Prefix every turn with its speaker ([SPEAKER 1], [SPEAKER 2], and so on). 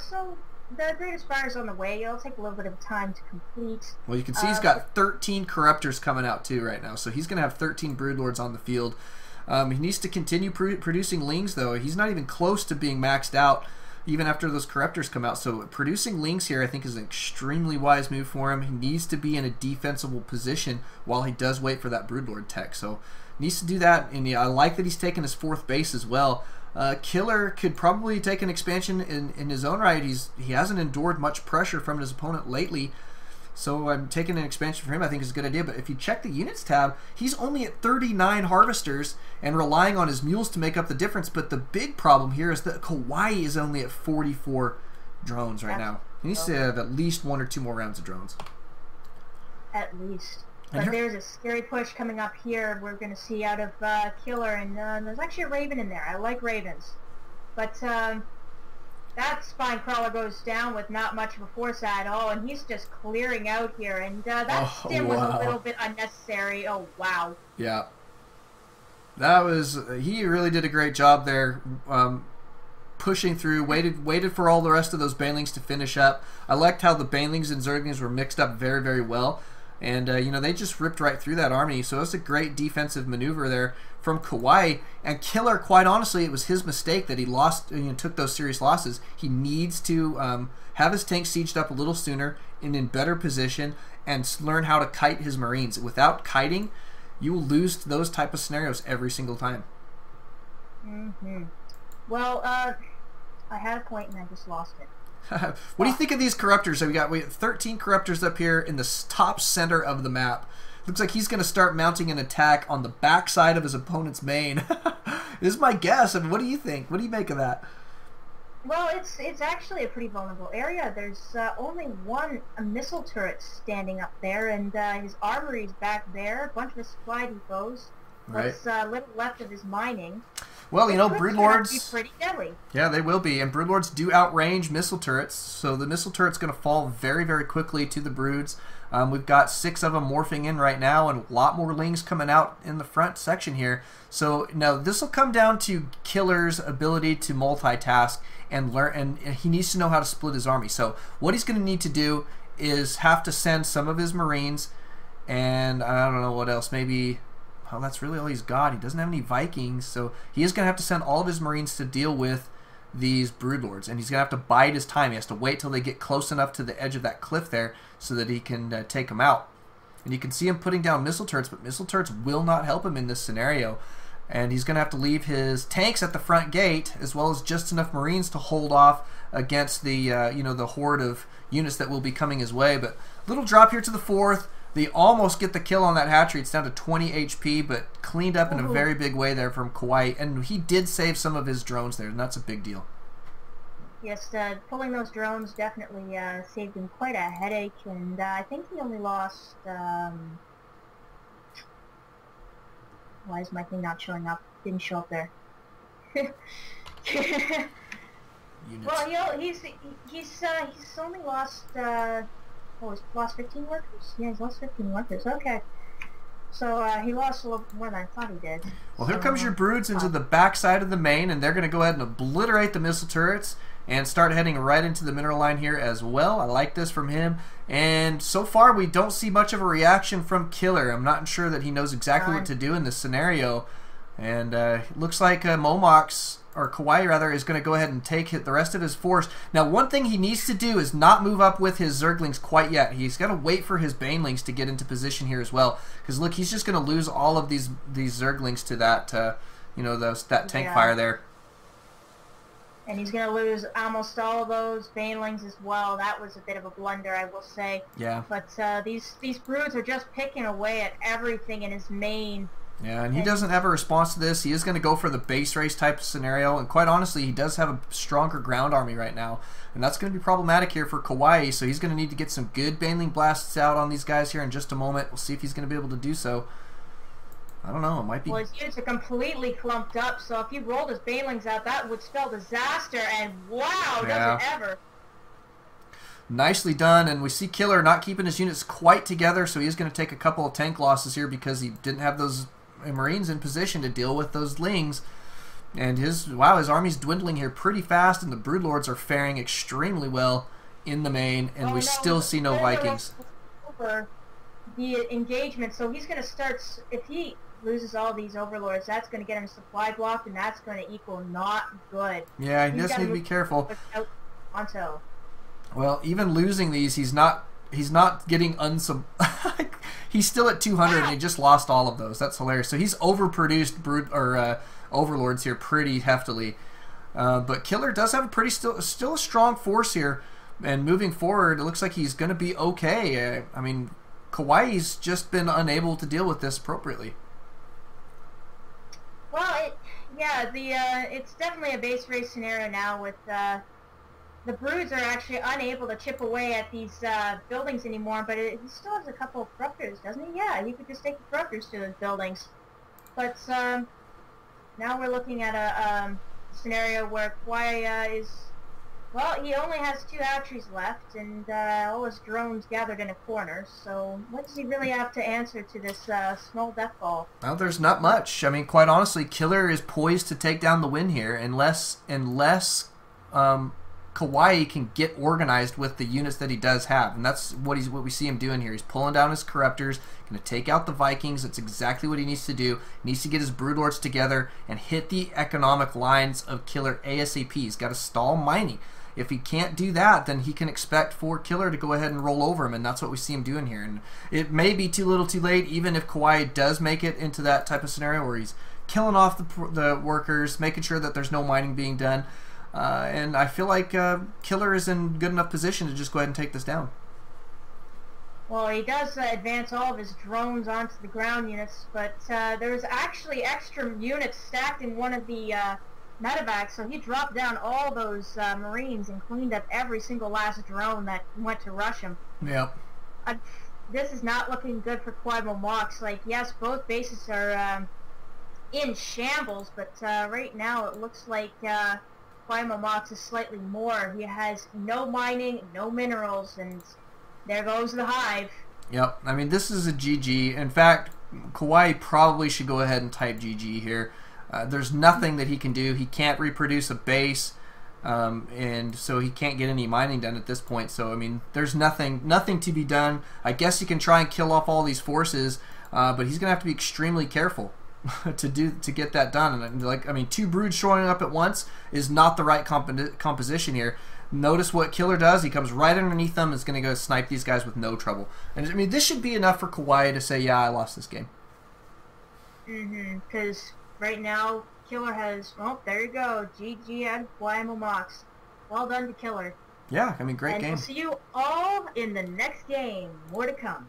[SPEAKER 1] so the greatest fire's on the way. It'll take a little bit of time to complete.
[SPEAKER 2] Well, you can see he's got 13 Corruptors coming out too right now, so he's going to have 13 Broodlords on the field. He needs to continue producing Lings, though. He's not even close to being maxed out, even after those Corruptors come out. So producing Lings here, I think, is an extremely wise move for him. He needs to be in a defensible position while he does wait for that Broodlord tech. So needs to do that, and I like that he's taking his 4th base as well. Killer could probably take an expansion in his own right. He hasn't endured much pressure from his opponent lately, so I'm taking an expansion for him. I think is a good idea. But if you check the units tab, he's only at 39 harvesters and relying on his mules to make up the difference. But the big problem here is that Kawaii is only at 44 drones right now. He needs to have at least 1 or 2 more rounds of drones.
[SPEAKER 1] At least. But there's a scary push coming up here we're going to see out of Killer, and there's actually a Raven in there. I like Ravens. But that Spine Crawler goes down with not much of a force at all, and he's just clearing out here, and that stim was a little bit unnecessary. Oh, wow.
[SPEAKER 2] Yeah. That was... he really did a great job there. Pushing through, waited for all the rest of those Banelings to finish up. I liked how the Banelings and Zerglings were mixed up very, very well. And, you know, they just ripped right through that army. So it was a great defensive maneuver there from Kawaii. And Killer, quite honestly, it was his mistake that he lost, took those serious losses. He needs to have his tank sieged up a little sooner and in better position and learn how to kite his Marines. Without kiting, you will lose to those type of scenarios every single time.
[SPEAKER 1] Well, I had a point and I just lost it.
[SPEAKER 2] What do you think of these Corruptors? So we have 13 Corruptors up here in the top center of the map. Looks like he's going to start mounting an attack on the back side of his opponent's main. This is my guess. I mean, what do you think? What do you make of that?
[SPEAKER 1] Well, it's actually a pretty vulnerable area. There's only one missile turret standing up there, and his armory's back there. A bunch of his supply depots.
[SPEAKER 2] Right.
[SPEAKER 1] What's little left of his mining.
[SPEAKER 2] Well, you know, Broodlords...
[SPEAKER 1] be pretty deadly.
[SPEAKER 2] Yeah, they will be. And Broodlords do outrange missile turrets, so the missile turret's going to fall very, very quickly to the Broods. We've got 6 of them morphing in right now, and a lot more Lings coming out in the front section here. So, now, this will come down to Killer's ability to multitask and learn, and he needs to know how to split his army. So, what he's going to need to do is have to send some of his Marines, and I don't know what else, maybe... Well, that's really all he's got. He doesn't have any Vikings, so he is going to have to send all of his Marines to deal with these Broodlords, and he's going to have to bide his time. He has to wait till they get close enough to the edge of that cliff there so that he can take them out. And you can see him putting down missile turrets, but missile turrets will not help him in this scenario. And he's going to have to leave his tanks at the front gate, as well as just enough Marines to hold off against the the horde of units that will be coming his way. But little drop here to the 4th. They almost get the kill on that hatchery. It's down to 20 HP, but cleaned up in a very big way there from Kawaii. And he did save some of his drones there, and that's a big deal.
[SPEAKER 1] Yes, pulling those drones definitely saved him quite a headache, and I think he only lost... Why is my thing not showing up? Didn't show up there. Well, you know, he's only lost... he's lost 15 workers? Yeah, he's lost 15 workers. Okay. So, he lost a little more than I thought he did.
[SPEAKER 2] Well, here comes your Broods into the back side of the main, and they're going to go ahead and obliterate the missile turrets and start heading right into the mineral line here as well. I like this from him. And so far, we don't see much of a reaction from Killer. I'm not sure that he knows exactly what to do in this scenario. And it looks like Momox, or Kawaii rather, is going to go ahead and take the rest of his force. Now, one thing he needs to do is not move up with his Zerglings quite yet. He's got to wait for his Banelings to get into position here as well. Because look, he's just going to lose all of these Zerglings to that, that tank fire there.
[SPEAKER 1] And he's going to lose almost all of those Banelings as well. That was a bit of a blunder, I will say.
[SPEAKER 2] Yeah.
[SPEAKER 1] But these Broods are just picking away at everything in his main.
[SPEAKER 2] Yeah, and he doesn't have a response to this. He is going to go for the base race type of scenario, and quite honestly, he does have a stronger ground army right now, and that's going to be problematic here for Kawaii, so he's going to need to get some good Baneling blasts out on these guys here in just a moment. We'll see if he's going to be able to do so. I don't know, it might be...
[SPEAKER 1] Well, his units are completely clumped up, so if he rolled his Banelings out, that would spell disaster, and wow, does it ever.
[SPEAKER 2] Nicely done, and we see Killer not keeping his units quite together, so he's going to take a couple of tank losses here because he didn't have those Marines in position to deal with those Lings. And his army's dwindling here pretty fast, and the Broodlords are faring extremely well in the main, and we still see no Vikings.
[SPEAKER 1] Over the engagement, so he's going to start, if he loses all these Overlords, that's going to get him supply blocked, and that's going to equal not good.
[SPEAKER 2] Yeah, he does need to be careful.
[SPEAKER 1] Onto.
[SPEAKER 2] Well, even losing these, he's not getting he's still at 200, and he just lost all of those. That's hilarious. So he's overproduced Overlords here pretty heftily. But Killer does have a still a strong force here, and moving forward, it looks like he's going to be okay. I mean, Kawaii's just been unable to deal with this appropriately.
[SPEAKER 1] Well, it's definitely a base race scenario now with the Broods are actually unable to chip away at these buildings anymore, but he still has a couple of corruptors, doesn't he? Yeah, he could just take the corruptors to those buildings. But now we're looking at a scenario where Kawaiii well, he only has 2 archeries left, and all his drones gathered in a corner, so what does he really have to answer to this small death ball?
[SPEAKER 2] Well, there's not much. I mean, quite honestly, Killer is poised to take down the win here unless Kawaiii can get organized with the units that he does have, and that's what we see him doing here. He's pulling down his corruptors, going to take out the Vikings. That's exactly what he needs to do. He needs to get his Broodlords together and hit the economic lines of Killer ASAP. He's got to stall mining. If he can't do that, then he can expect for Killer to go ahead and roll over him, and that's what we see him doing here. And it may be too little too late, even if Kawaiii does make it into that type of scenario where he's killing off the workers, making sure that there's no mining being done. And I feel like Killer is in good enough position to just go ahead and take this down.
[SPEAKER 1] Well, he does advance all of his drones onto the ground units, but there's actually extra units stacked in one of the medevacs, so he dropped down all those Marines and cleaned up every single last drone that went to rush him.
[SPEAKER 2] Yep.
[SPEAKER 1] This is not looking good for xKawaiiMoMox. Like, yes, both bases are in shambles, but right now it looks like xKawaiiMoMox is slightly more. He has no mining, no minerals, and there goes the hive.
[SPEAKER 2] Yep. I mean, this is a GG. In fact, Kawaiii probably should go ahead and type GG here. There's nothing that he can do. He can't reproduce a base, and so he can't get any mining done at this point. So, I mean, there's nothing to be done. I guess he can try and kill off all these forces, but he's going to have to be extremely careful to get that done. And like, I mean, 2 broods showing up at once is not the right composition here. Notice what Killer does. He comes right underneath them and is going to go snipe these guys with no trouble. And I mean, this should be enough for Kawaiii to say, yeah, I lost this game.
[SPEAKER 1] Because right now, Killer has, well, there you go, GG at xKawaiiMoMox. Well done to Killer.
[SPEAKER 2] Yeah, I mean, great game.
[SPEAKER 1] And we'll see you all in the next game. More to come.